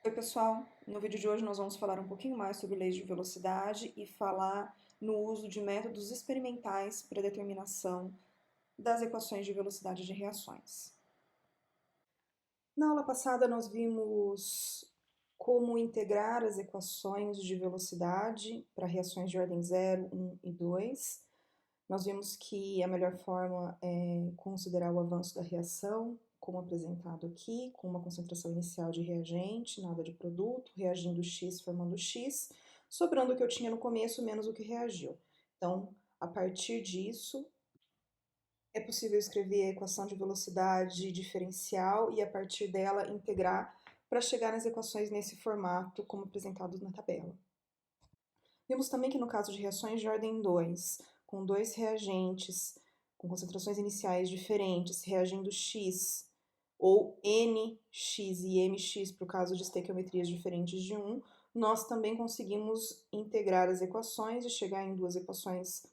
Oi, pessoal! No vídeo de hoje nós vamos falar um pouquinho mais sobre leis de velocidade e falar no uso de métodos experimentais para determinação das equações de velocidade de reações. Na aula passada nós vimos como integrar as equações de velocidade para reações de ordem 0, 1 e 2. Nós vimos que a melhor forma é considerar o avanço da reação, como apresentado aqui, com uma concentração inicial de reagente, nada de produto, reagindo X formando X, sobrando o que eu tinha no começo menos o que reagiu. Então, a partir disso, é possível escrever a equação de velocidade diferencial e, a partir dela, integrar para chegar nas equações nesse formato, como apresentado na tabela. Vimos também que no caso de reações de ordem 2, com dois reagentes com concentrações iniciais diferentes, reagindo X, ou NX e MX para o caso de estequiometrias diferentes de 1, nós também conseguimos integrar as equações e chegar em duas equações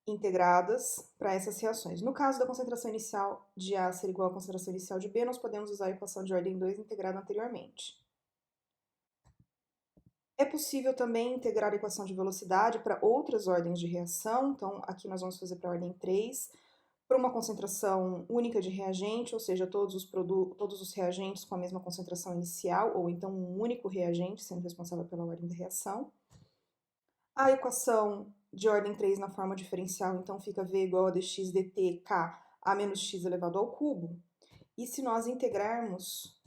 integradas para essas reações. No caso da concentração inicial de A ser igual à concentração inicial de B, nós podemos usar a equação de ordem 2 integrada anteriormente. É possível também integrar a equação de velocidade para outras ordens de reação, então aqui nós vamos fazer para a ordem 3, para uma concentração única de reagente, ou seja, todos os reagentes com a mesma concentração inicial, ou então um único reagente sendo responsável pela ordem da reação. A equação de ordem 3 na forma diferencial, então fica V igual a dx dt k a menos x elevado ao cubo. E se nós integrarmos,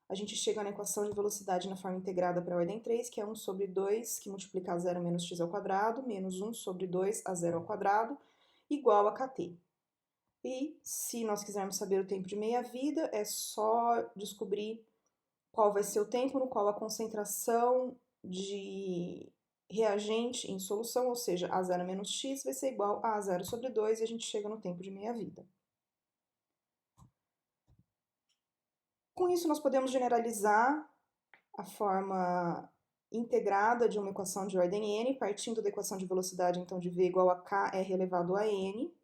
a gente chega na equação de velocidade na forma integrada para a ordem 3, que é 1 sobre 2, que multiplica a 0 menos x ao quadrado, menos 1 sobre 2 a 0 ao quadrado, igual a kt. E se nós quisermos saber o tempo de meia-vida, é só descobrir qual vai ser o tempo no qual a concentração de reagente em solução, ou seja, A0 menos x, vai ser igual a A0 sobre 2, e a gente chega no tempo de meia-vida. Com isso, nós podemos generalizar a forma integrada de uma equação de ordem n, partindo da equação de velocidade, então, de v igual a kr elevado a n,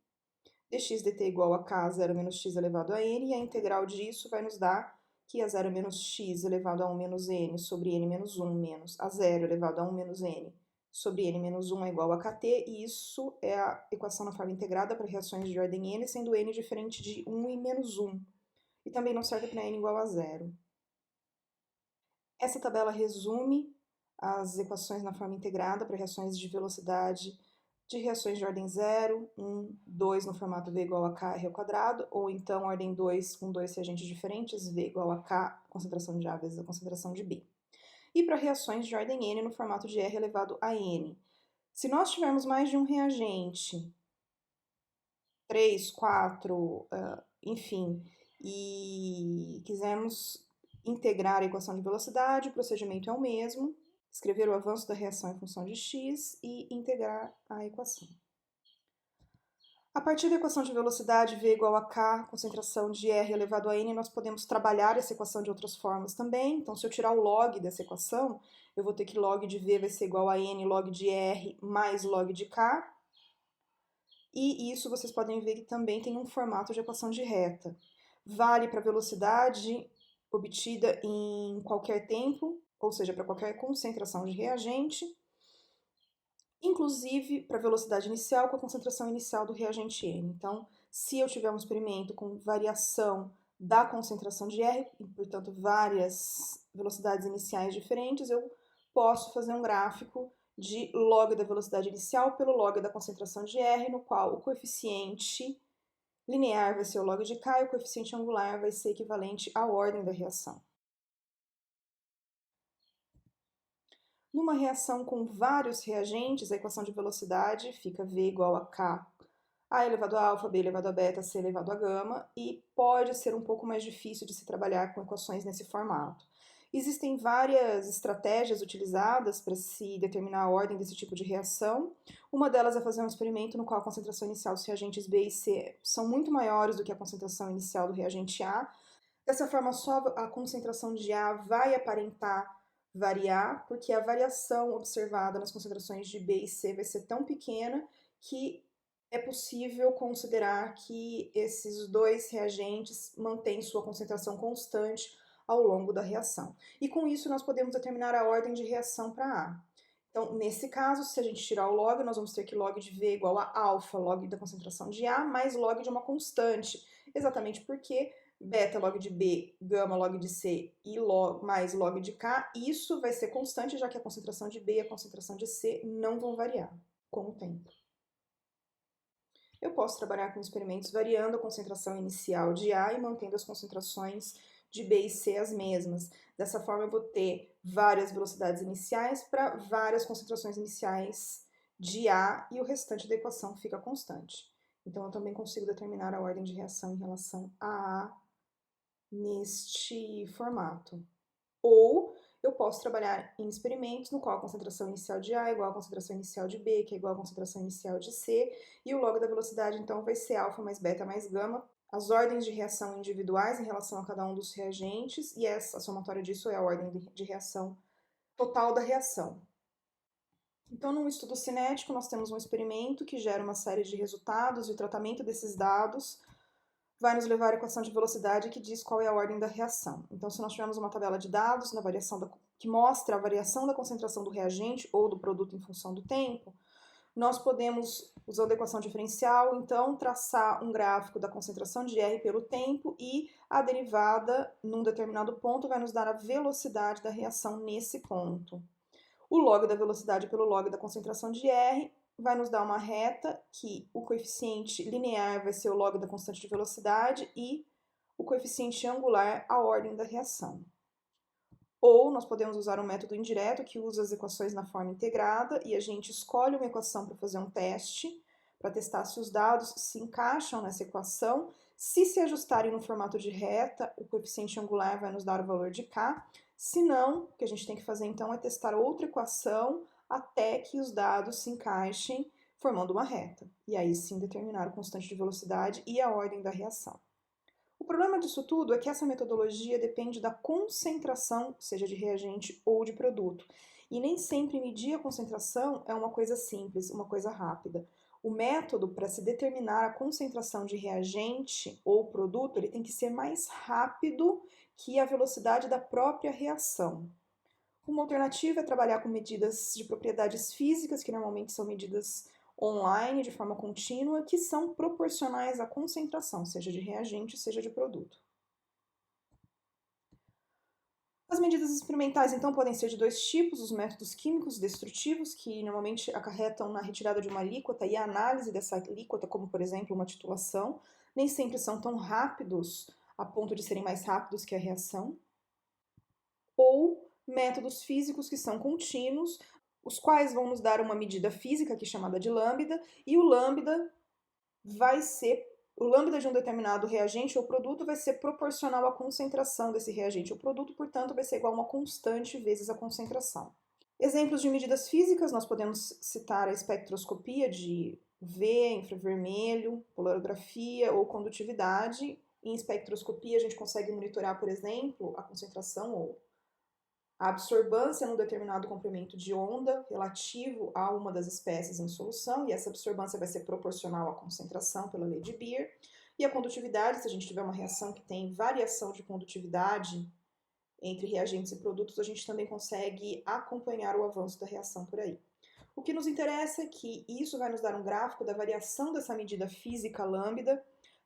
dx dt igual a k 0 menos x elevado a n, e a integral disso vai nos dar que a 0 menos x elevado a 1 menos n sobre n menos 1 menos a 0 elevado a 1 menos n sobre n menos 1 é igual a kt, e isso é a equação na forma integrada para reações de ordem n, sendo n diferente de 1 e menos 1. E também não serve para n igual a 0. Essa tabela resume as equações na forma integrada para reações de velocidade de reações de ordem 0, 1, 2 no formato V igual a Kr ao quadrado, ou então ordem 2 com dois reagentes diferentes, V igual a K, concentração de A vezes a concentração de B. E para reações de ordem N no formato de R elevado a N. Se nós tivermos mais de um reagente, 3, 4, enfim, e quisermos integrar a equação de velocidade, o procedimento é o mesmo, escrever o avanço da reação em função de x e integrar a equação. A partir da equação de velocidade V igual a K, concentração de R elevado a N, nós podemos trabalhar essa equação de outras formas também. Então, se eu tirar o log dessa equação, eu vou ter que log de V vai ser igual a N log de R mais log de K. E isso vocês podem ver que também tem um formato de equação de reta. Vale para velocidade obtida em qualquer tempo, ou seja, para qualquer concentração de reagente, inclusive para a velocidade inicial com a concentração inicial do reagente N. Então, se eu tiver um experimento com variação da concentração de R, e, portanto, várias velocidades iniciais diferentes, eu posso fazer um gráfico de log da velocidade inicial pelo log da concentração de R, no qual o coeficiente linear vai ser o log de K e o coeficiente angular vai ser equivalente à ordem da reação. Numa reação com vários reagentes, a equação de velocidade fica V igual a K, A elevado a alfa, B elevado a beta, C elevado a gama, e pode ser um pouco mais difícil de se trabalhar com equações nesse formato. Existem várias estratégias utilizadas para se determinar a ordem desse tipo de reação. Uma delas é fazer um experimento no qual a concentração inicial dos reagentes B e C são muito maiores do que a concentração inicial do reagente A. Dessa forma, só a concentração de A vai aparentar variar, porque a variação observada nas concentrações de B e C vai ser tão pequena que é possível considerar que esses dois reagentes mantêm sua concentração constante ao longo da reação. E com isso nós podemos determinar a ordem de reação para A. Então, nesse caso, se a gente tirar o log, nós vamos ter que log de V igual a alfa, log da concentração de A, mais log de uma constante. Exatamente porque beta log de B, gama log de C e mais log de K, isso vai ser constante, já que a concentração de B e a concentração de C não vão variar com o tempo. Eu posso trabalhar com experimentos variando a concentração inicial de A e mantendo as concentrações de B e C as mesmas. Dessa forma, eu vou ter várias velocidades iniciais para várias concentrações iniciais de A e o restante da equação fica constante. Então, eu também consigo determinar a ordem de reação em relação a A neste formato. Ou eu posso trabalhar em experimentos no qual a concentração inicial de A é igual à concentração inicial de B, que é igual à concentração inicial de C, e o log da velocidade, então, vai ser alfa mais beta mais gama, as ordens de reação individuais em relação a cada um dos reagentes, e a somatória disso é a ordem de reação total da reação. Então, num estudo cinético, nós temos um experimento que gera uma série de resultados, e o tratamento desses dados vai nos levar à equação de velocidade que diz qual é a ordem da reação. Então, se nós tivermos uma tabela de dados que mostra a variação da concentração do reagente ou do produto em função do tempo, nós podemos, usando a equação diferencial, então, traçar um gráfico da concentração de R pelo tempo e a derivada, num determinado ponto, vai nos dar a velocidade da reação nesse ponto. O log da velocidade pelo log da concentração de R vai nos dar uma reta que o coeficiente linear vai ser o log da constante de velocidade e o coeficiente angular a ordem da reação. Ou nós podemos usar um método indireto que usa as equações na forma integrada e a gente escolhe uma equação para fazer um teste, para testar se os dados se encaixam nessa equação. Se ajustarem no formato de reta, o coeficiente angular vai nos dar o valor de K. Se não, o que a gente tem que fazer então é testar outra equação até que os dados se encaixem formando uma reta. E aí sim determinar a constante de velocidade e a ordem da reação. O problema disso tudo é que essa metodologia depende da concentração, seja de reagente ou de produto. E nem sempre medir a concentração é uma coisa simples, uma coisa rápida. O método para se determinar a concentração de reagente ou produto, ele tem que ser mais rápido que a velocidade da própria reação. Uma alternativa é trabalhar com medidas de propriedades físicas, que normalmente são medidas online, de forma contínua, que são proporcionais à concentração, seja de reagente, seja de produto. As medidas experimentais, então, podem ser de dois tipos: os métodos químicos destrutivos, que normalmente acarretam na retirada de uma alíquota e a análise dessa alíquota, como, por exemplo, uma titulação. Nem sempre são tão rápidos a ponto de serem mais rápidos que a reação. Ou métodos físicos que são contínuos, os quais vão nos dar uma medida física, aqui chamada de lambda, e o lambda de um determinado reagente ou produto vai ser proporcional à concentração desse reagente ou produto, portanto, vai ser igual a uma constante vezes a concentração. Exemplos de medidas físicas, nós podemos citar a espectroscopia de UV, infravermelho, polarografia ou condutividade. Em espectroscopia, a gente consegue monitorar, por exemplo, a concentração ou a absorbância num determinado comprimento de onda relativo a uma das espécies em solução, e essa absorbância vai ser proporcional à concentração pela lei de Beer. E a condutividade, se a gente tiver uma reação que tem variação de condutividade entre reagentes e produtos, a gente também consegue acompanhar o avanço da reação por aí. O que nos interessa é que isso vai nos dar um gráfico da variação dessa medida física lambda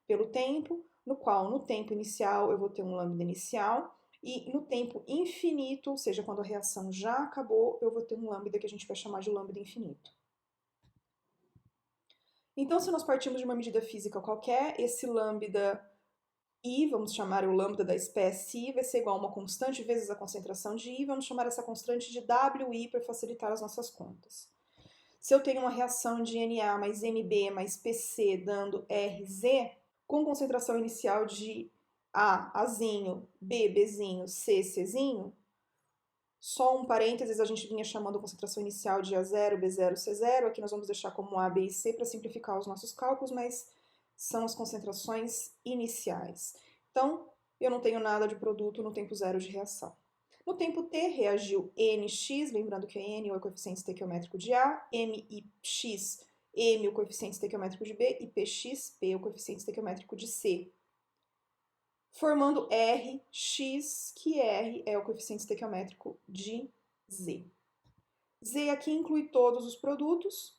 pelo tempo, no qual no tempo inicial eu vou ter um lambda inicial, e no tempo infinito, ou seja, quando a reação já acabou, eu vou ter um lambda que a gente vai chamar de lambda infinito. Então, se nós partimos de uma medida física qualquer, esse lambda I, vamos chamar o lambda da espécie I, vai ser igual a uma constante vezes a concentração de I, vamos chamar essa constante de WI para facilitar as nossas contas. Se eu tenho uma reação de Na mais Mb mais Pc dando Rz, com concentração inicial de A, Azinho, B, Bzinho, C, Czinho, só um parênteses, a gente vinha chamando a concentração inicial de A0, B0, C0, aqui nós vamos deixar como A, B e C para simplificar os nossos cálculos, mas são as concentrações iniciais. Então, eu não tenho nada de produto no tempo zero de reação. No tempo t, reagiu Nx, lembrando que N é o coeficiente estequiométrico de A, M e X, M é o coeficiente estequiométrico de B, e Px, P é o coeficiente estequiométrico de C. formando Rx, que R é o coeficiente estequiométrico de Z. Z aqui inclui todos os produtos.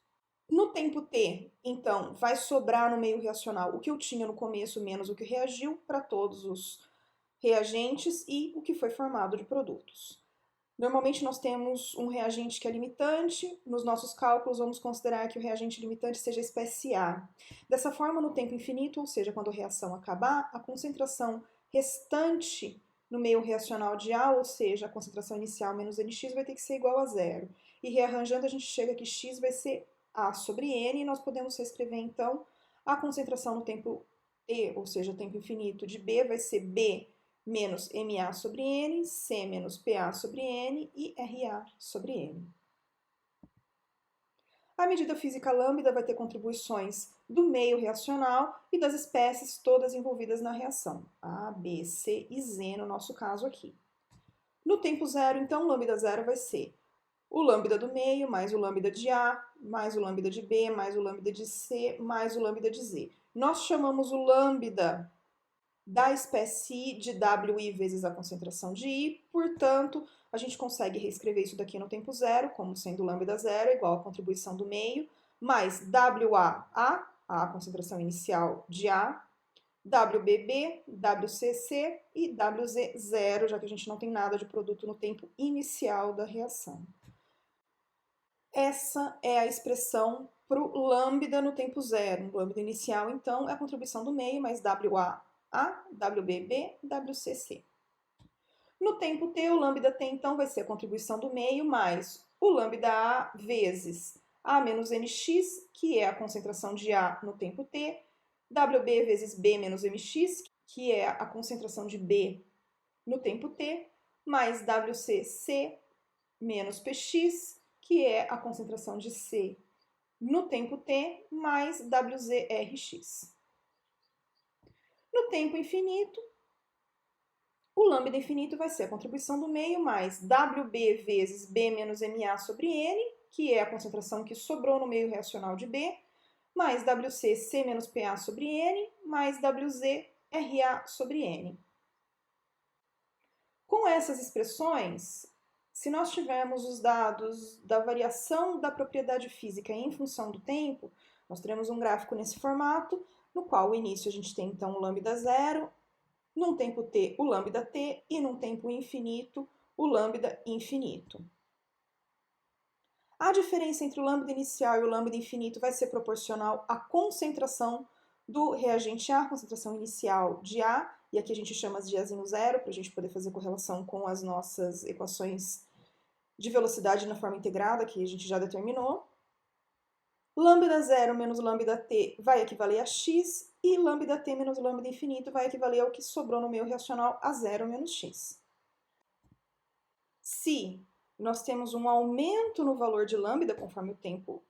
No tempo T, então, vai sobrar no meio reacional o que eu tinha no começo menos o que reagiu para todos os reagentes e o que foi formado de produtos. Normalmente nós temos um reagente que é limitante, nos nossos cálculos vamos considerar que o reagente limitante seja a espécie A. Dessa forma, no tempo infinito, ou seja, quando a reação acabar, a concentração restante no meio reacional de A, ou seja, a concentração inicial menos Nx, vai ter que ser igual a zero. E rearranjando, a gente chega que x vai ser A sobre N, e nós podemos reescrever, então, a concentração no tempo T, ou seja, tempo infinito, de B vai ser B menos MA sobre N, C menos PA sobre N e RA sobre N. A medida física lambda vai ter contribuições do meio reacional e das espécies todas envolvidas na reação, A, B, C e Z no nosso caso aqui. No tempo zero, então, lambda zero vai ser o lambda do meio, mais o lambda de A, mais o lambda de B, mais o lambda de C, mais o lambda de Z. Nós chamamos o lambda da espécie I de WI vezes a concentração de I, portanto, a gente consegue reescrever isso daqui no tempo zero, como sendo lambda zero igual à contribuição do meio, mais WA, a concentração inicial de A, WBB, WCC e WZ zero, já que a gente não tem nada de produto no tempo inicial da reação. Essa é a expressão para o lambda no tempo zero. No lambda inicial, então, é a contribuição do meio mais WA, WBB, WCC. No tempo T, o lambda T, então, vai ser a contribuição do meio mais o lambda A vezes A menos NX, que é a concentração de A no tempo T, WB vezes B menos MX, que é a concentração de B no tempo T, mais WCC menos PX, que é a concentração de C no tempo T, mais WZRX. No tempo infinito, o lambda infinito vai ser a contribuição do meio mais WB vezes B menos MA sobre N, que é a concentração que sobrou no meio reacional de B, mais WC C menos PA sobre N, mais WZ RA sobre N. Com essas expressões, se nós tivermos os dados da variação da propriedade física em função do tempo, nós teremos um gráfico nesse formato, no qual o início a gente tem então o lambda zero, num tempo t o lambda t e num tempo infinito o lambda infinito. A diferença entre o lambda inicial e o lambda infinito vai ser proporcional à concentração do reagente A, concentração inicial de A, e aqui a gente chama de Azinho zero, para a gente poder fazer correlação com as nossas equações de velocidade na forma integrada, que a gente já determinou. Lambda zero menos lambda t vai equivaler a x, e lambda t menos lambda infinito vai equivaler ao que sobrou no meio reacional a zero menos x. Se nós temos um aumento no valor de lambda conforme o tempo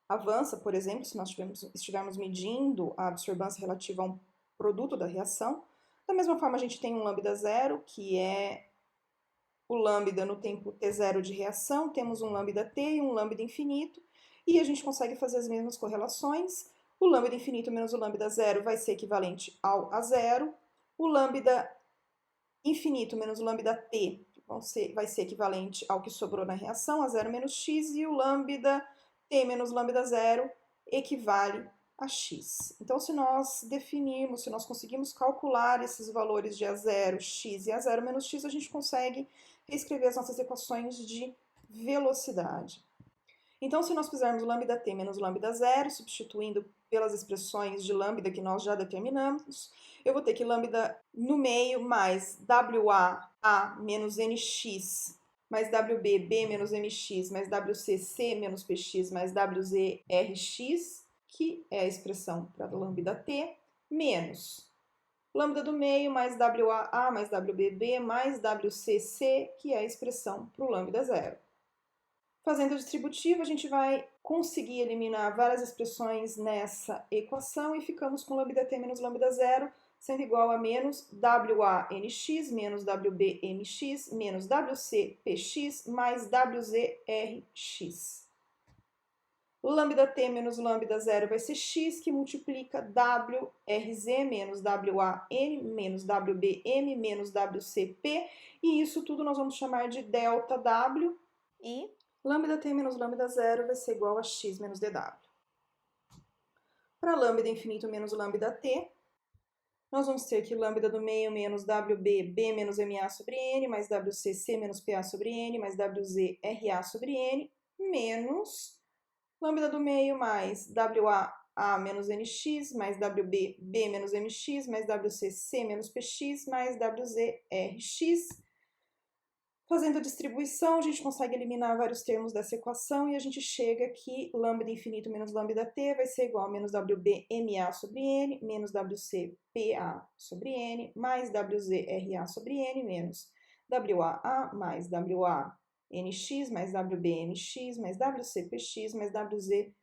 avança, por exemplo, se nós estivermos medindo a absorbância relativa a um produto da reação, da mesma forma a gente tem um lambda zero, que é o lambda no tempo t0 de reação, temos um lambda t e um lambda infinito, e a gente consegue fazer as mesmas correlações. O lambda infinito menos o lambda zero vai ser equivalente ao a zero, o lambda infinito menos o lambda t vai ser equivalente ao que sobrou na reação, a zero menos x, e o lambda t menos lambda zero equivale a x. Então, se nós definirmos, se nós conseguimos calcular esses valores de A0, x e A0 menos x, a gente consegue reescrever as nossas equações de velocidade. Então, se nós fizermos lambda t menos lambda zero, substituindo pelas expressões de lambda que nós já determinamos, eu vou ter que lambda no meio mais WA, A menos NX, mais WB, B menos MX, mais WC, C menos PX, mais WZ, RX, que é a expressão para lambda t, menos lambda do meio mais WAA mais WBB mais WCC, que é a expressão para o lambda zero. Fazendo a distributiva, a gente vai conseguir eliminar várias expressões nessa equação e ficamos com lambda t menos lambda zero sendo igual a menos WANX menos WBMX menos WCPX mais WZRX. Lambda-t menos lambda-0 vai ser x, que multiplica WRZ menos WAN menos WBM menos WCP, e isso tudo nós vamos chamar de ΔW, e lambda-t menos lambda-0 vai ser igual a x menos dW. Para lambda infinito menos lambda-t, nós vamos ter que lambda do meio menos WB, B menos MA sobre N, mais WC, C menos PA sobre N, mais WZ, RA sobre N, menos lambda do meio mais WA, A menos NX, mais WB, B menos MX, mais WC, C menos PX, mais WZ, RX. Fazendo a distribuição, a gente consegue eliminar vários termos dessa equação e a gente chega que lambda infinito menos lambda-t vai ser igual a menos WBMA sobre N, menos WCPA sobre N, mais WZRA sobre N, menos WAA mais WANX, mais WBMX, mais WCPX, mais WZRX.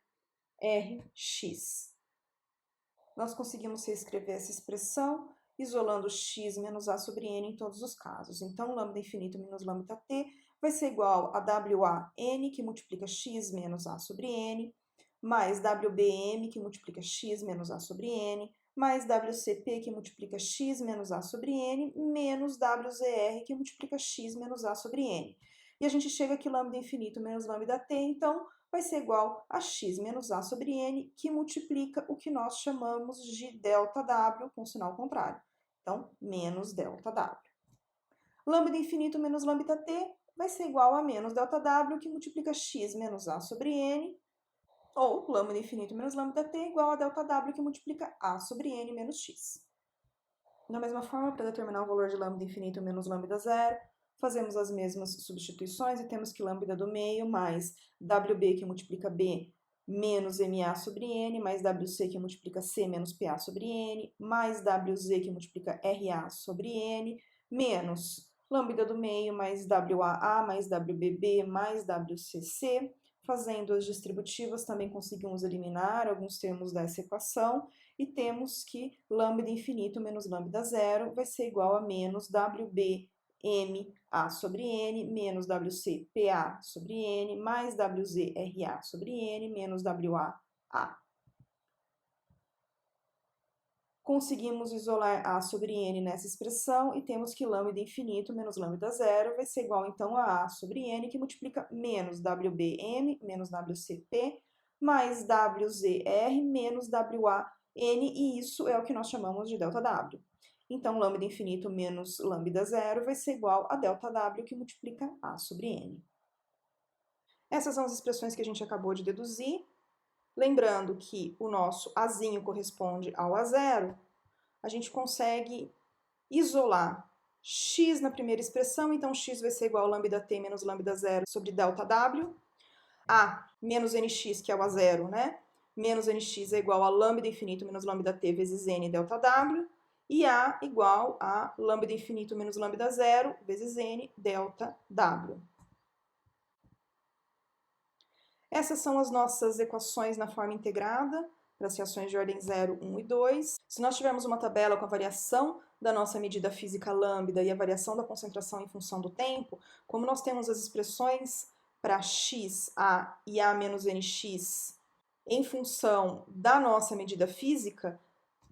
Nós conseguimos reescrever essa expressão isolando x menos a sobre n em todos os casos. Então, lambda infinito menos lambda-t vai ser igual a WAN, que multiplica x menos a sobre n, mais WBM, que multiplica x menos a sobre n, mais WCP, que multiplica x menos a sobre n, menos WZR, que multiplica x menos a sobre n. E a gente chega que lambda infinito menos lambda-t, então, vai ser igual a x menos a sobre n, que multiplica o que nós chamamos de ΔW com sinal contrário. Então, menos ΔW. Lambda infinito menos lambda-t vai ser igual a menos ΔW, que multiplica x menos a sobre n, ou lambda infinito menos lambda-t igual a ΔW, que multiplica a sobre n menos x. Da mesma forma, para determinar o valor de lambda infinito menos lambda-0, fazemos as mesmas substituições e temos que lambda do meio mais WB, que multiplica B, menos MA sobre N, mais WC, que multiplica C, menos PA sobre N, mais WZ, que multiplica RA sobre N, menos lambda do meio mais WAA, mais WBB, mais WCC. Fazendo as distributivas, também conseguimos eliminar alguns termos dessa equação, e temos que lambda infinito menos lambda-0 vai ser igual a menos WB MA sobre N, menos WC PA sobre N, mais WZ RA sobre N, menos WA A. Conseguimos isolar A sobre N nessa expressão e temos que lambda infinito menos lambda-0 vai ser igual, então, a A sobre N, que multiplica menos WBM, menos WCP, mais WZR, menos WAN, e isso é o que nós chamamos de ΔW. Então, lambda infinito menos lambda-0 vai ser igual a ΔW, que multiplica A sobre N. Essas são as expressões que a gente acabou de deduzir. Lembrando que o nosso Azinho corresponde ao A0, a gente consegue isolar x na primeira expressão, então x vai ser igual a lambda-t menos lambda-0 sobre ΔW. A menos nx, que é o A0, né? Menos nx é igual a lambda infinito menos lambda-t vezes n ΔW. E A igual a lambda infinito menos lambda-0 vezes n ΔW. Essas são as nossas equações na forma integrada para as reações de ordem 0, 1 e 2. Se nós tivermos uma tabela com a variação da nossa medida física lambda e a variação da concentração em função do tempo, como nós temos as expressões para x, a e a menos nx em função da nossa medida física,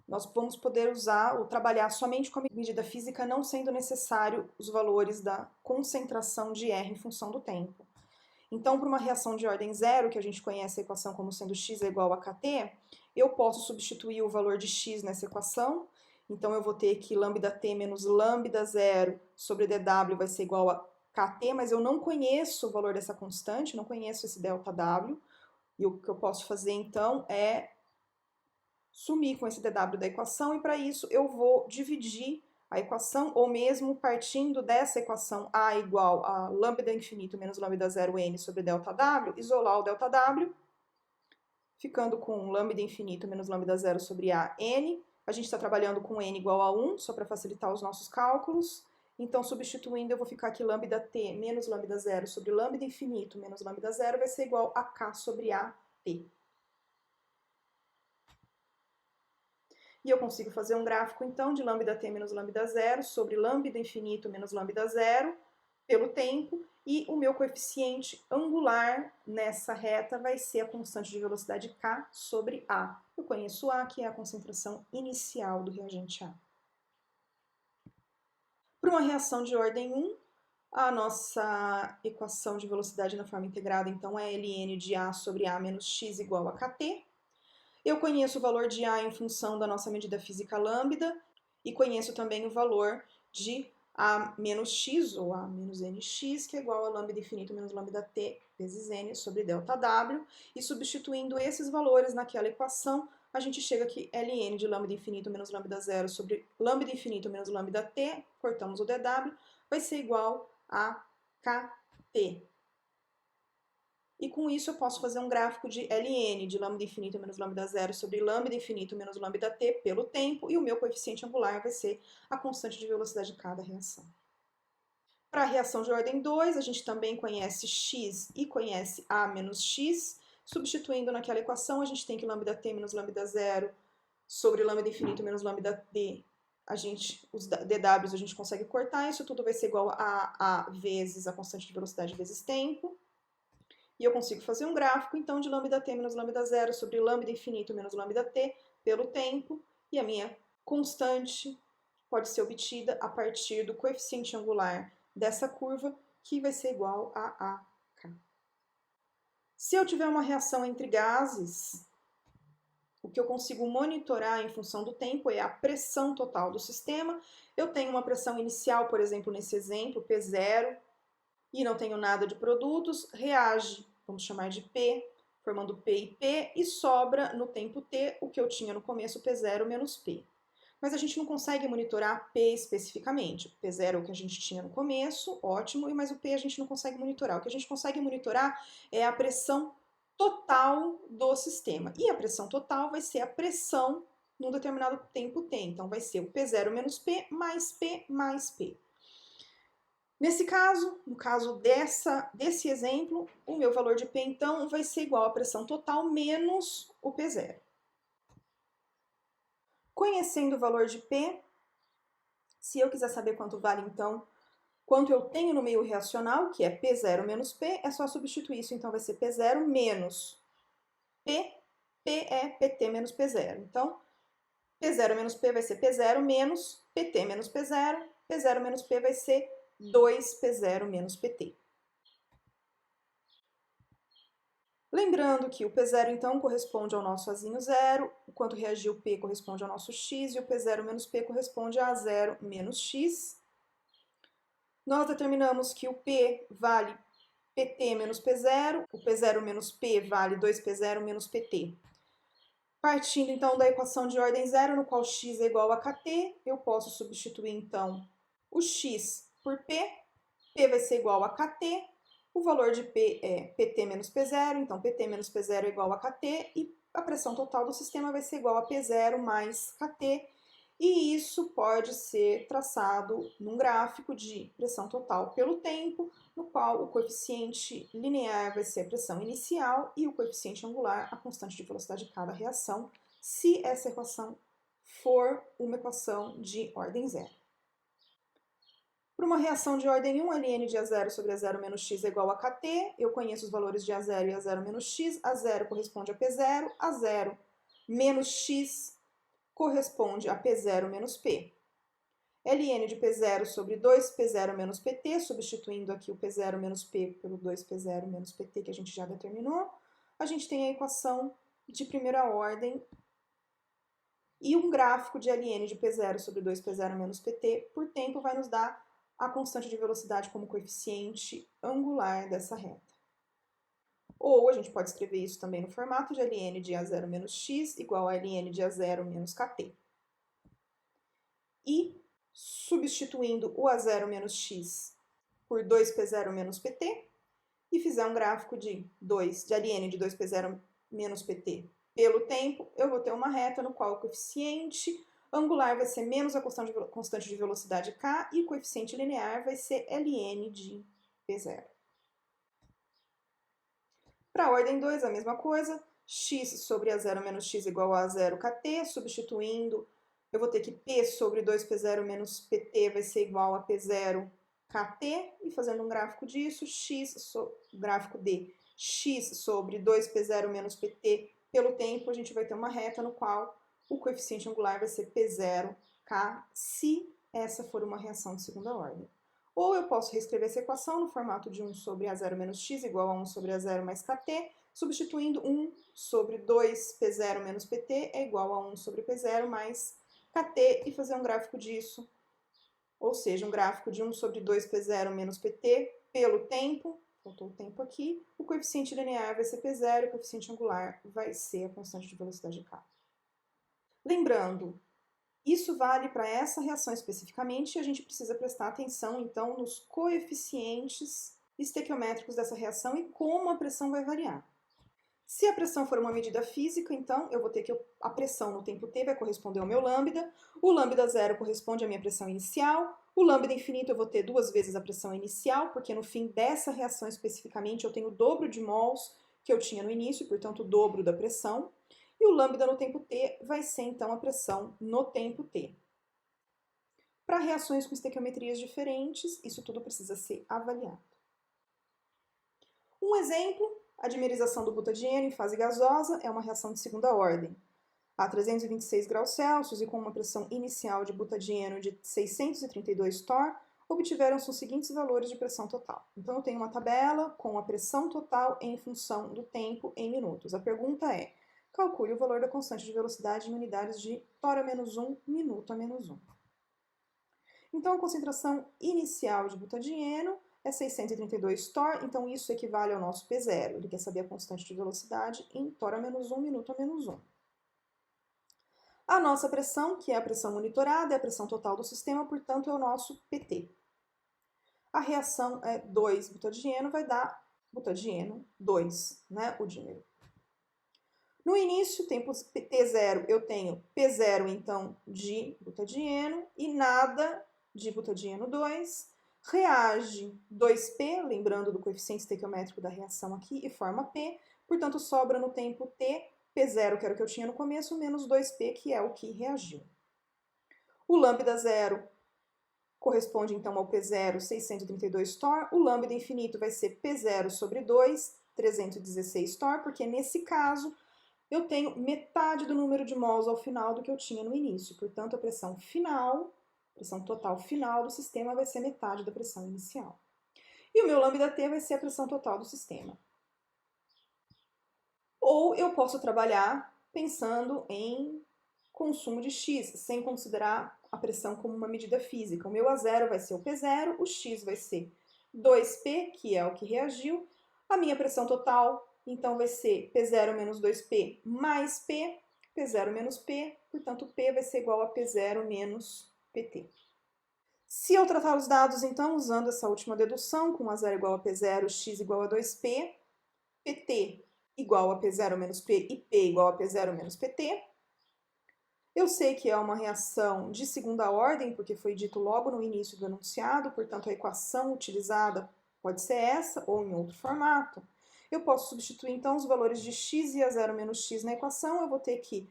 nós vamos poder usar ou trabalhar somente com a medida física, não sendo necessário os valores da concentração de R em função do tempo. Então, para uma reação de ordem 0, que a gente conhece a equação como sendo x é igual a kT, eu posso substituir o valor de x nessa equação. Então, eu vou ter que lambda-t menos lambda-0 sobre dw vai ser igual a kT, mas eu não conheço o valor dessa constante, não conheço esse ΔW. E o que eu posso fazer, então, é sumir com esse dw da equação, e para isso eu vou dividir a equação, ou mesmo partindo dessa equação A igual a lambda infinito menos lambda-0 n sobre ΔW, isolar o ΔW, ficando com lambda infinito menos lambda-0 sobre A n. A gente está trabalhando com n igual a 1, só para facilitar os nossos cálculos. Então, substituindo, eu vou ficar aqui lambda-t menos lambda-0 sobre lambda infinito menos lambda-0 vai ser igual a k sobre AT. E eu consigo fazer um gráfico, então, de lambda-t menos lambda-0 sobre lambda infinito menos lambda-0, pelo tempo, e o meu coeficiente angular nessa reta vai ser a constante de velocidade K sobre A. Eu conheço A, que é a concentração inicial do reagente A. Para uma reação de ordem 1, a nossa equação de velocidade na forma integrada, então, é ln de A sobre A menos x igual a kT. Eu conheço o valor de A em função da nossa medida física lambda e conheço também o valor de A menos x, ou A menos nx, que é igual a lambda infinito menos lambda t vezes n sobre delta w. E substituindo esses valores naquela equação, a gente chega que ln de lambda infinito menos lambda zero sobre lambda infinito menos lambda t, cortamos o dw, vai ser igual a kt. E com isso eu posso fazer um gráfico de ln de lambda infinito menos lambda zero sobre lambda infinito menos lambda t pelo tempo, e o meu coeficiente angular vai ser a constante de velocidade de cada reação. Para a reação de ordem 2, a gente também conhece x e conhece a menos x. Substituindo naquela equação, a gente tem que lambda t menos lambda zero sobre lambda infinito menos lambda t, os dws a gente consegue cortar, isso tudo vai ser igual a vezes a constante de velocidade vezes tempo. E eu consigo fazer um gráfico, então, de lambda t menos lambda zero sobre lambda infinito menos lambda t pelo tempo, e a minha constante pode ser obtida a partir do coeficiente angular dessa curva, que vai ser igual a AK. Se eu tiver uma reação entre gases, o que eu consigo monitorar em função do tempo é a pressão total do sistema. Eu tenho uma pressão inicial, por exemplo, nesse exemplo, P0, e não tenho nada de produtos, reage, vamos chamar de P, formando P e P, e sobra no tempo T o que eu tinha no começo, P0 menos P. Mas a gente não consegue monitorar P especificamente. O P0 é o que a gente tinha no começo, ótimo, mas o P a gente não consegue monitorar. O que a gente consegue monitorar é a pressão total do sistema. E a pressão total vai ser a pressão num determinado tempo T. Então, vai ser o P0 menos P mais P mais P. Nesse caso, no caso desse exemplo, o meu valor de P, então, vai ser igual à pressão total menos o P0. Conhecendo o valor de P, se eu quiser saber quanto vale, então, quanto eu tenho no meio reacional, que é P0 menos P, é só substituir isso, então vai ser P0 menos P, P é PT menos P0. Então, P0 menos P vai ser P0 menos PT menos P0, P0 menos P vai ser 2P0 menos PT. Lembrando que o P0, então, corresponde ao nosso Azinho zero, o quanto reagiu P corresponde ao nosso X, e o P0 menos P corresponde a A0 menos X. Nós determinamos que o P vale PT menos P0, o P0 menos P vale 2P0 menos PT. Partindo, então, da equação de ordem zero, no qual x é igual a kt, eu posso substituir, então, o x por p, p vai ser igual a kt, o valor de P é PT menos P0, então PT menos P0 é igual a KT, e a pressão total do sistema vai ser igual a P0 mais KT, e isso pode ser traçado num gráfico de pressão total pelo tempo, no qual o coeficiente linear vai ser a pressão inicial e o coeficiente angular a constante de velocidade de cada reação, se essa equação for uma equação de ordem zero. Para uma reação de ordem 1, ln de A0 sobre A0 menos x é igual a kt. Eu conheço os valores de A0 e A0 menos x. A0 corresponde a P0. A0 menos x corresponde a P0 menos P. ln de P0 sobre 2P0 menos PT, substituindo aqui o P0 menos P pelo 2P0 menos PT, que a gente já determinou. A gente tem a equação de primeira ordem e um gráfico de ln de P0 sobre 2P0 menos PT por tempo vai nos dar a constante de velocidade como coeficiente angular dessa reta. Ou a gente pode escrever isso também no formato de ln de A0 menos x igual a ln de A0 menos kt. E, substituindo o A0 menos x por 2P0 menos PT, e fizer um gráfico de ln de 2P0 menos PT pelo tempo, eu vou ter uma reta no qual o coeficiente angular vai ser menos a constante de velocidade k e o coeficiente linear vai ser ln de P0. Para a ordem 2, a mesma coisa, x sobre A0 menos x igual a A0 kt, substituindo, eu vou ter que P sobre 2P0 menos PT vai ser igual a P0 KT, e fazendo um gráfico disso, gráfico de x sobre 2P0 menos PT pelo tempo, a gente vai ter uma reta no qual o coeficiente angular vai ser P0K, se essa for uma reação de segunda ordem. Ou eu posso reescrever essa equação no formato de 1 sobre A0 menos x igual a 1 sobre A0 mais KT, substituindo 1 sobre 2P0 menos PT é igual a 1 sobre P0 mais KT, e fazer um gráfico disso, ou seja, um gráfico de 1 sobre 2P0 menos PT pelo tempo, faltou o tempo aqui, o coeficiente linear vai ser P0 e o coeficiente angular vai ser a constante de velocidade K. Lembrando, isso vale para essa reação especificamente, e a gente precisa prestar atenção, então, nos coeficientes estequiométricos dessa reação e como a pressão vai variar. Se a pressão for uma medida física, então eu vou ter que a pressão no tempo t vai corresponder ao meu lambda, o lambda zero corresponde à minha pressão inicial, o lambda infinito eu vou ter 2 vezes a pressão inicial, porque no fim dessa reação especificamente eu tenho o dobro de mols que eu tinha no início, portanto o dobro da pressão, e o lambda no tempo t vai ser então a pressão no tempo t. Para reações com estequiometrias diferentes, isso tudo precisa ser avaliado. Um exemplo: a dimerização do butadieno em fase gasosa é uma reação de segunda ordem. A 326 graus Celsius e com uma pressão inicial de butadieno de 632 torr, obtiveram-se os seguintes valores de pressão total. Então, eu tenho uma tabela com a pressão total em função do tempo em minutos. A pergunta é: calcule o valor da constante de velocidade em unidades de torr a menos 1, minuto a menos 1. Então, a concentração inicial de butadieno é 632 torr, então isso equivale ao nosso P0. Ele quer saber a constante de velocidade em torr a menos 1, minuto a menos 1. A nossa pressão, que é a pressão monitorada, é a pressão total do sistema, portanto, é o nosso PT. A reação é 2 butadieno, vai dar butadieno 2, né, o dímero. No início, tempo T0, eu tenho P0, então, de butadieno e nada de butadieno 2. Reage 2P, lembrando do coeficiente estequiométrico da reação aqui, e forma P. Portanto, sobra no tempo T, P0, que era o que eu tinha no começo, menos 2P, que é o que reagiu. O lambda zero corresponde, então, ao P0, 632 torr. O lambda infinito vai ser P0 sobre 2, 316 torr, porque nesse caso eu tenho metade do número de mols ao final do que eu tinha no início. Portanto, a pressão total final do sistema vai ser metade da pressão inicial. E o meu lambda T vai ser a pressão total do sistema. Ou eu posso trabalhar pensando em consumo de X, sem considerar a pressão como uma medida física. O meu A0 vai ser o P0, o X vai ser 2P, que é o que reagiu. A minha pressão total, então, vai ser P0 menos 2P mais P, P0 menos P, portanto, P vai ser igual a P0 menos PT. Se eu tratar os dados, então, usando essa última dedução, com A0 igual a P0, X igual a 2P, PT igual a P0 menos P e P igual a P0 menos PT, eu sei que é uma reação de segunda ordem, porque foi dito logo no início do enunciado, portanto, a equação utilizada pode ser essa ou em outro formato. Eu posso substituir, então, os valores de x e A0 menos x na equação. Eu vou ter que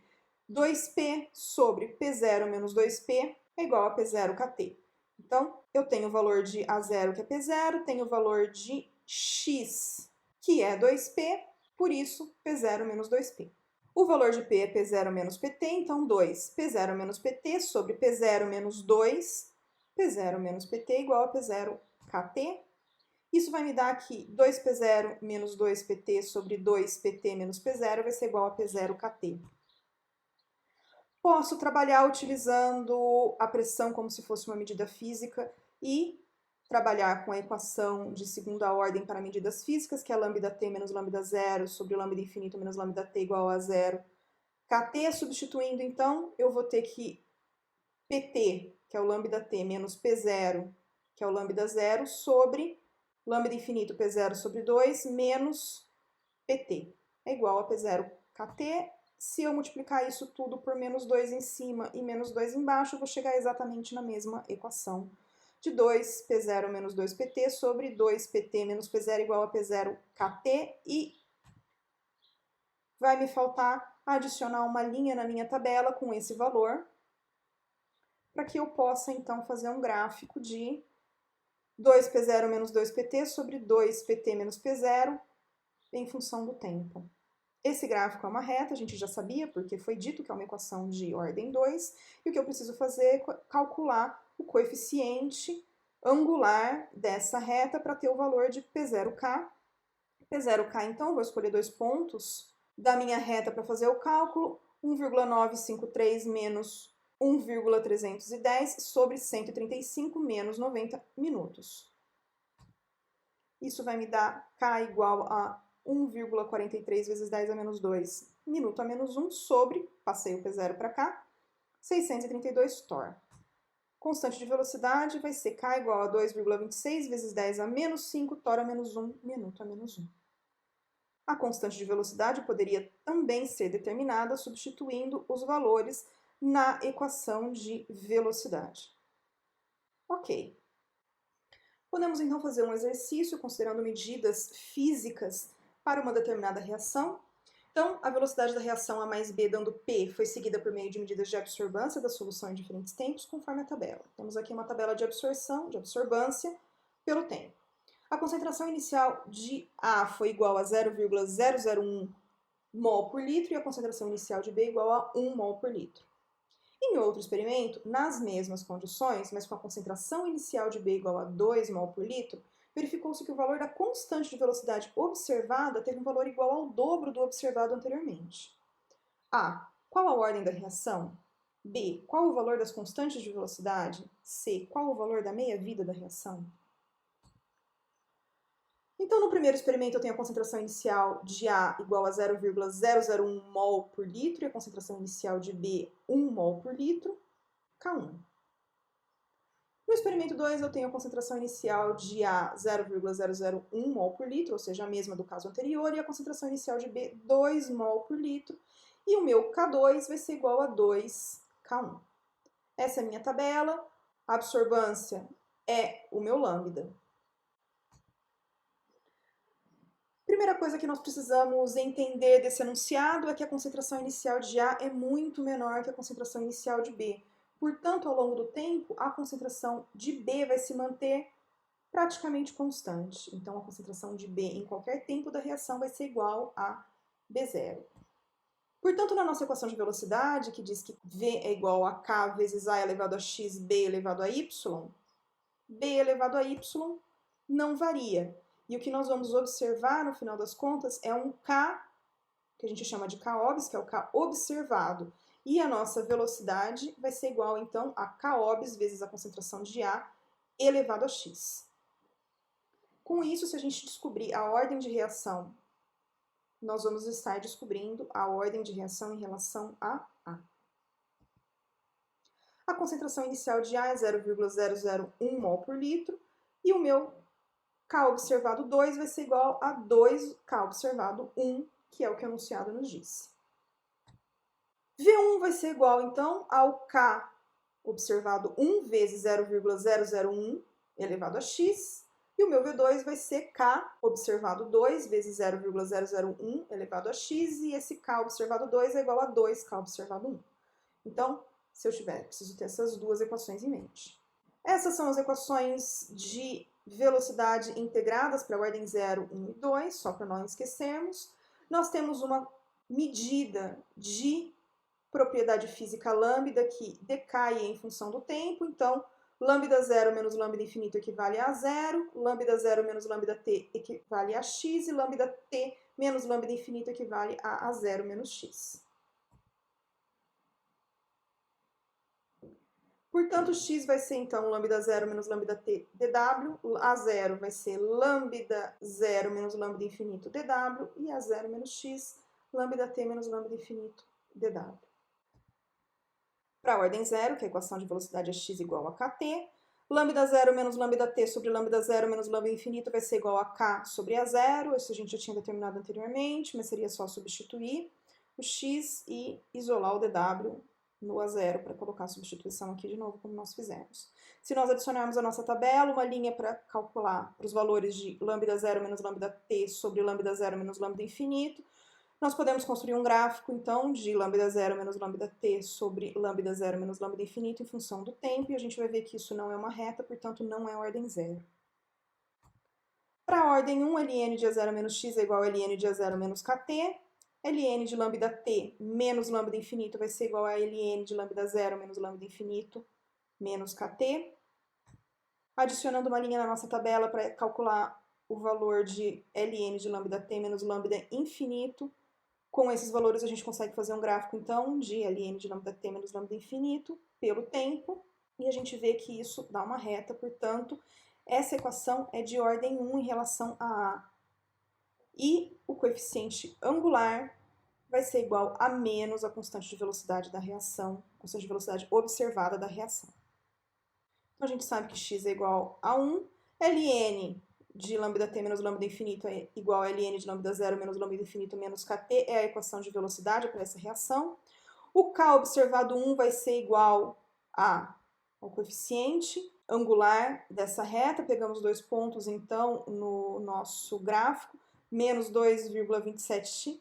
2P sobre P0 menos 2P é igual a P0 KT. Então, eu tenho o valor de A0, que é P0, tenho o valor de x, que é 2P, por isso, P0 menos 2P. O valor de P é P0 menos PT, então 2 P0 menos PT sobre P0 menos 2, P0 menos PT igual a P0 KT. Isso vai me dar aqui 2P0 menos 2PT sobre 2PT menos P0 vai ser igual a P0 KT. Posso trabalhar utilizando a pressão como se fosse uma medida física e trabalhar com a equação de segunda ordem para medidas físicas, que é lambda t menos lambda zero sobre lambda infinito menos lambda t igual a zero. KT, substituindo, então, eu vou ter que PT, que é o lambda t, menos P0, que é o lambda zero, sobre lambda infinito P0 sobre 2 menos PT. É igual a P0 KT. Se eu multiplicar isso tudo por menos 2 em cima e menos 2 embaixo, eu vou chegar exatamente na mesma equação de 2P0 menos 2PT sobre 2PT menos P0 igual a P0 KT. E vai me faltar adicionar uma linha na minha tabela com esse valor, para que eu possa, então, fazer um gráfico de 2p0 menos 2pt sobre 2pt menos p0 em função do tempo. Esse gráfico é uma reta, a gente já sabia, porque foi dito que é uma equação de ordem 2, e o que eu preciso fazer é calcular o coeficiente angular dessa reta para ter o valor de P0K. P0K, então, vou escolher 2 pontos da minha reta para fazer o cálculo, 1,953 menos 1,310 sobre 135 menos 90 minutos. Isso vai me dar K igual a 1,43 vezes 10 a menos 2, minuto a menos 1, sobre, passei o P0 para cá, 632 torr. Constante de velocidade vai ser K igual a 2,26 vezes 10 a menos 5, torr a menos 1, minuto a menos 1. A constante de velocidade poderia também ser determinada substituindo os valores na equação de velocidade. Ok. Podemos então fazer um exercício considerando medidas físicas para uma determinada reação. Então, a velocidade da reação A mais B dando P foi seguida por meio de medidas de absorbância da solução em diferentes tempos, conforme a tabela. Temos aqui uma tabela de absorção, de absorbância, pelo tempo. A concentração inicial de A foi igual a 0,001 mol por litro e a concentração inicial de B igual a 1 mol por litro. Em outro experimento, nas mesmas condições, mas com a concentração inicial de B igual a 2 mol por litro, verificou-se que o valor da constante de velocidade observada teve um valor igual ao dobro do observado anteriormente. A. Qual a ordem da reação? B. Qual o valor das constantes de velocidade? C. Qual o valor da meia-vida da reação? Então, no primeiro experimento, eu tenho a concentração inicial de A igual a 0,001 mol por litro e a concentração inicial de B, 1 mol por litro, K1. No experimento 2, eu tenho a concentração inicial de A 0,001 mol por litro, ou seja, a mesma do caso anterior, e a concentração inicial de B, 2 mol por litro, e o meu K2 vai ser igual a 2K1. Essa é a minha tabela, a absorbância é o meu lambda. Primeira coisa que nós precisamos entender desse enunciado é que a concentração inicial de A é muito menor que a concentração inicial de B. Portanto, ao longo do tempo, a concentração de B vai se manter praticamente constante. Então, a concentração de B em qualquer tempo da reação vai ser igual a B0. Portanto, na nossa equação de velocidade, que diz que V é igual a K vezes A elevado a X, B elevado a Y, B elevado a Y não varia. E o que nós vamos observar, no final das contas, é um K, que a gente chama de K-obs, que é o K observado. E a nossa velocidade vai ser igual, então, a K-obs vezes a concentração de A elevado a X. Com isso, se a gente descobrir a ordem de reação, nós vamos estar descobrindo a ordem de reação em relação a A. A concentração inicial de A é 0,001 mol por litro, e o meu K observado 2 vai ser igual a 2K observado 1, que é o que o enunciado nos diz. V1 vai ser igual, então, ao K observado 1 vezes 0,001 elevado a x, e o meu V2 vai ser K observado 2 vezes 0,001 elevado a x, e esse K observado 2 é igual a 2K observado 1. Então, se eu tiver, preciso ter essas duas equações em mente. Essas são as equações de velocidade integradas para a ordem 0, 1 e 2, só para não esquecermos. Nós temos uma medida de propriedade física lambda que decai em função do tempo, então lambda 0 menos lambda infinito equivale a 0, lambda 0 menos lambda t equivale a x, e lambda t menos lambda infinito equivale a 0 menos x. Portanto, x vai ser, então, lambda 0 menos lambda t dw, A0 vai ser lambda 0 menos lambda infinito dw, e A0 menos x, lambda t menos lambda infinito dw. Para a ordem 0, que a equação de velocidade é x igual a kt, lambda 0 menos lambda t sobre lambda 0 menos lambda infinito vai ser igual a k sobre A0, isso a gente já tinha determinado anteriormente, mas seria só substituir o x e isolar o dw no A0 para colocar a substituição aqui de novo, como nós fizemos. Se nós adicionarmos a nossa tabela, uma linha para calcular os valores de lambda 0 menos lambda t sobre lambda 0 menos lambda infinito, nós podemos construir um gráfico, então, de lambda 0 menos lambda t sobre lambda 0 menos lambda infinito em função do tempo, e a gente vai ver que isso não é uma reta, portanto, não é ordem 0. Para a ordem 1, ln de A0 menos x é igual a ln de A0 menos kt. Ln de lambda t menos lambda infinito vai ser igual a ln de lambda 0 menos lambda infinito menos kt. Adicionando uma linha na nossa tabela para calcular o valor de ln de lambda t menos lambda infinito. Com esses valores a gente consegue fazer um gráfico, então, de ln de lambda t menos lambda infinito pelo tempo. E a gente vê que isso dá uma reta, portanto, essa equação é de ordem 1 em relação a A. E o coeficiente angular vai ser igual a menos a constante de velocidade da reação, constante de velocidade observada da reação. Então, a gente sabe que x é igual a 1, ln de lambda t menos lambda infinito é igual a ln de lambda 0 menos lambda infinito menos kt, é a equação de velocidade para essa reação. O k observado 1 vai ser igual ao coeficiente angular dessa reta, pegamos dois pontos, então, no nosso gráfico, menos 2,27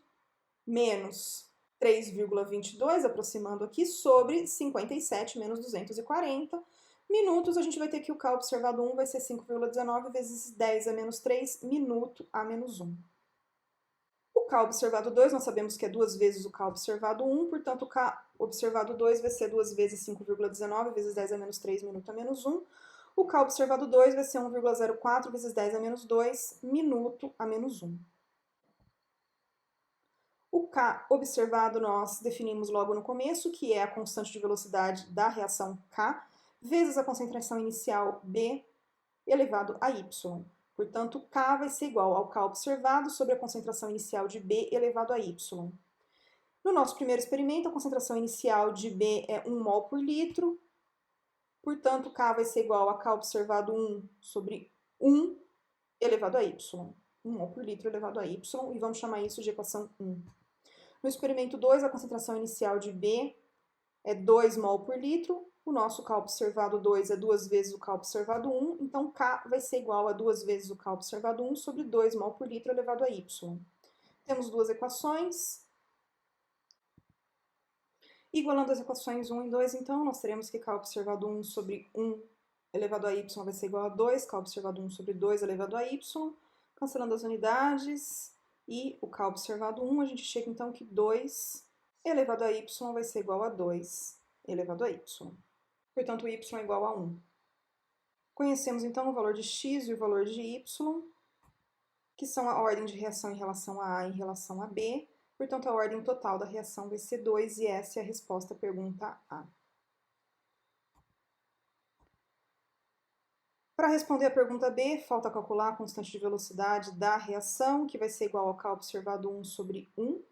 menos 3,22, aproximando aqui, sobre 57 menos 240 minutos. A gente vai ter que o k observado 1 vai ser 5,19 vezes 10 a menos 3, minuto a menos 1. O k observado 2, nós sabemos que é 2 vezes o k observado 1, portanto, o k observado 2 vai ser 2 vezes 5,19 vezes 10 a menos 3, minuto a menos 1. O k observado 2 vai ser 1,04 vezes 10 a menos 2, minuto a menos 1. O k observado nós definimos logo no começo, que é a constante de velocidade da reação K, vezes a concentração inicial B elevado a Y. Portanto, K vai ser igual ao K observado sobre a concentração inicial de B elevado a Y. No nosso primeiro experimento, a concentração inicial de B é 1 mol por litro. Portanto, K vai ser igual a K observado 1 sobre 1 elevado a Y. 1 mol por litro elevado a Y, e vamos chamar isso de equação 1. No experimento 2, a concentração inicial de B é 2 mol por litro. O nosso K observado 2 é 2 vezes o K observado 1, então K vai ser igual a 2 vezes o K observado 1 sobre 2 mol por litro elevado a Y. Temos duas equações. Igualando as equações 1 e 2, então, nós teremos que K observado 1 sobre 1 elevado a Y vai ser igual a 2, K observado 1 sobre 2 elevado a Y. Cancelando as unidades e o K observado 1, a gente chega então que 2 elevado a Y vai ser igual a 2 elevado a Y. Portanto, y é igual a 1. Conhecemos então o valor de x e o valor de y, que são a ordem de reação em relação a em relação a B. Portanto, a ordem total da reação vai ser 2 e essa é a resposta à pergunta A. Para responder a pergunta B, falta calcular a constante de velocidade da reação, que vai ser igual ao K observado 1 sobre 1.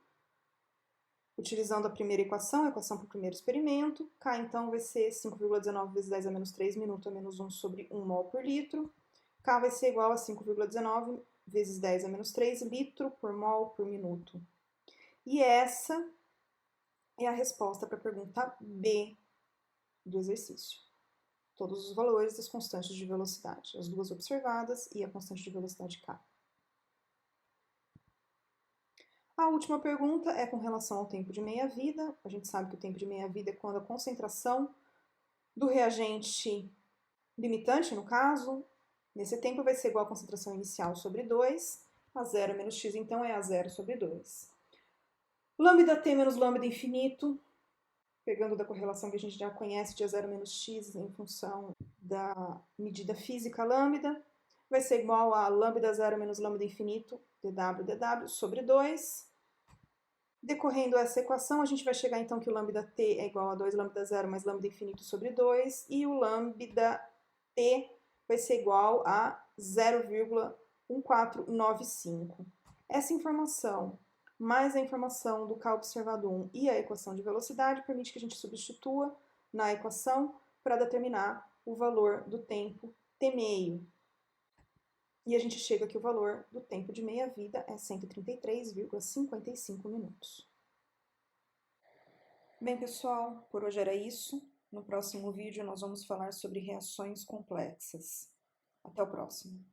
Utilizando a primeira equação, a equação para o primeiro experimento, K então vai ser 5,19 vezes 10 a menos 3, minuto a menos 1 sobre 1 mol por litro. K vai ser igual a 5,19 vezes 10 a menos 3, litro por mol por minuto. E essa é a resposta para a pergunta B do exercício. Todos os valores das constantes de velocidade, as duas observadas e a constante de velocidade K. A última pergunta é com relação ao tempo de meia-vida. A gente sabe que o tempo de meia-vida é quando a concentração do reagente limitante, no caso, nesse tempo vai ser igual à concentração inicial sobre 2, a 0 menos x, então, é a 0 sobre 2. Lambda t menos lambda infinito, pegando da correlação que a gente já conhece de a 0 menos x em função da medida física lambda, vai ser igual a lambda 0 menos lambda infinito, dw sobre 2. Decorrendo essa equação, a gente vai chegar então que o lambda t é igual a 2 lambda 0 mais lambda infinito sobre 2, e o lambda t vai ser igual a 0,1495. Essa informação, mais a informação do K observado 1 e a equação de velocidade, permite que a gente substitua na equação para determinar o valor do tempo t meio. E a gente chega que o valor do tempo de meia-vida é 133,55 minutos. Bem, pessoal, por hoje era isso. No próximo vídeo nós vamos falar sobre reações complexas. Até o próximo.